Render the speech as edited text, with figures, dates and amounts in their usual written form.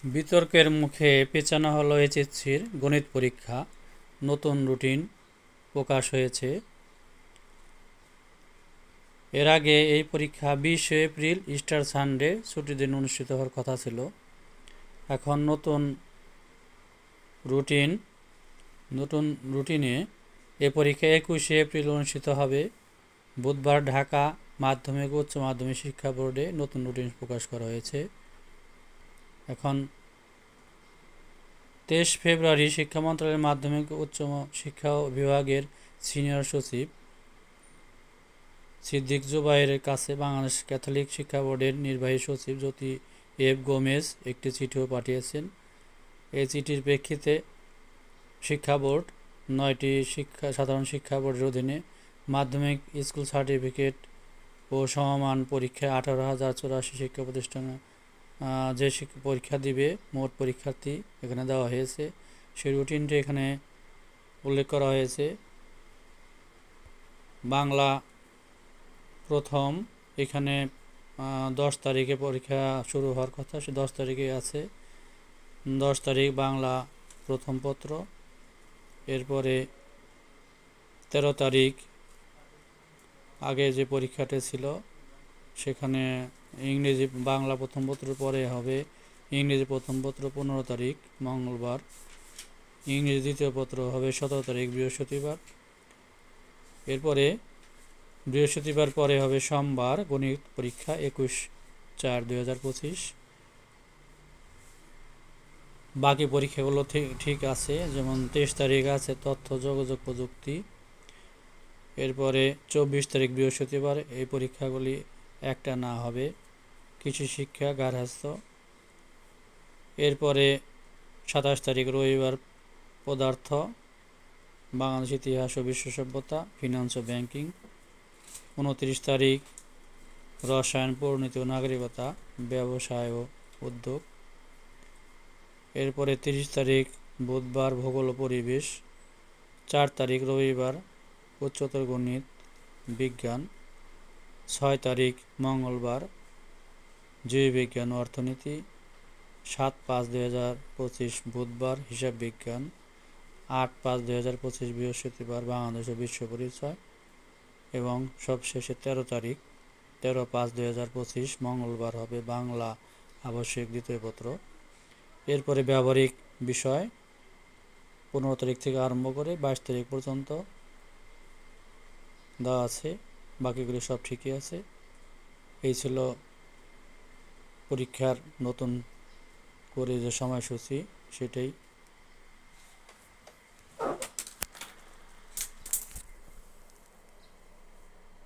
বিতর্কের মুখে পেছানো হলো এইচএসসির গণিত পরীক্ষা। নতুন রুটিন প্রকাশ হয়েছে। এর আগে এই পরীক্ষা 20 এপ্রিল ইস্টার সানডে ছুটির দিন অনুষ্ঠিত হওয়ার কথা ছিল। এখন নতুন রুটিনে এ পরীক্ষা 21 এপ্রিল অনুষ্ঠিত হবে। বুধবার ঢাকা মাধ্যমিক উচ্চ মাধ্যমিক শিক্ষা বোর্ডে নতুন রুটিন প্রকাশ করা হয়েছে। এখন 23 ফেব্রুয়ারি শিক্ষা মন্ত্রণালয়ের মাধ্যমিক উচ্চ শিক্ষা বিভাগের সিনিয়র সচিব সিদ্দিক জুবায়েরের কাছে বাংলাদেশ ক্যাথলিক শিক্ষা বোর্ডের নির্বাহী সচিব জ্যোতি এফ গোমেজ একটি চিঠিও পাঠিয়েছেন। এই চিঠির প্রেক্ষিতে শিক্ষা বোর্ড 9টি সাধারণ শিক্ষা বোর্ডের অধীনে মাধ্যমিক স্কুল সার্টিফিকেট ও সমমান পরীক্ষায় 18,084 শিক্ষা প্রতিষ্ঠানে যে পরীক্ষা দিবে মোট পরীক্ষার্থী এখানে দেওয়া হয়েছে। সেই রুটিনটি এখানে উল্লেখ করা হয়েছে। বাংলা প্রথম এখানে 10 তারিখে পরীক্ষা শুরু হওয়ার কথা, সে 10 তারিখে আছে। 10 তারিখ বাংলা প্রথম পত্র। এরপরে 13 তারিখ আগে যে পরীক্ষাটি ছিল সেখানে ইংরেজি বাংলা প্রথম পত্র পরে হবে ইংরেজি প্রথম পত্র 15 তারিখ মঙ্গলবার। ইংরেজি দ্বিতীয় পত্র হবে 17 তারিখ বৃহস্পতিবার। এরপরে বৃহস্পতিবার পরে হবে সোমবার গণিত পরীক্ষা 21/4/2025। বাকি পরীক্ষাগুলো ঠিক আছে, যেমন 23 তারিখ আছে তথ্য যোগাযোগ প্রযুক্তি। এরপরে 24 তারিখ বৃহস্পতিবার এই পরীক্ষাগুলি একটা না হবে কৃষি শিক্ষা গার্হস্থ্য। এরপরে 27 তারিখ রবিবার পদার্থ, বাংলাদেশ ইতিহাস ও বিশ্ব সভ্যতা, ফিনান্স ও ব্যাংকিং। 29 তারিখ রসায়ন, পরিণতি ও নাগরিকতা, ব্যবসায় ও উদ্যোগ। এরপরে 30 তারিখ বুধবার ভূগোল ও পরিবেশ। 4 তারিখ রবিবার উচ্চতর গণিত বিজ্ঞান। 6 তারিখ মঙ্গলবার জীববিজ্ঞান ও অর্থনীতি। 7/5/2025 বুধবার হিসাব বিজ্ঞান। 8/5/2025 বৃহস্পতিবার বাংলাদেশ ও বিশ্ব পরিচয়। এবং সবশেষে 13 তারিখ 13/5/2025 মঙ্গলবার হবে বাংলা আবশ্যিক দ্বিতীয় পত্র। এরপরে ব্যবহারিক বিষয় 15 তারিখ থেকে আরম্ভ করে 22 তারিখ পর্যন্ত দেওয়া আছে। বাকিগুলি সব ঠিকই আছে। এই ছিল পরীক্ষার নতুন করে যে সময়সূচি, সেটাই।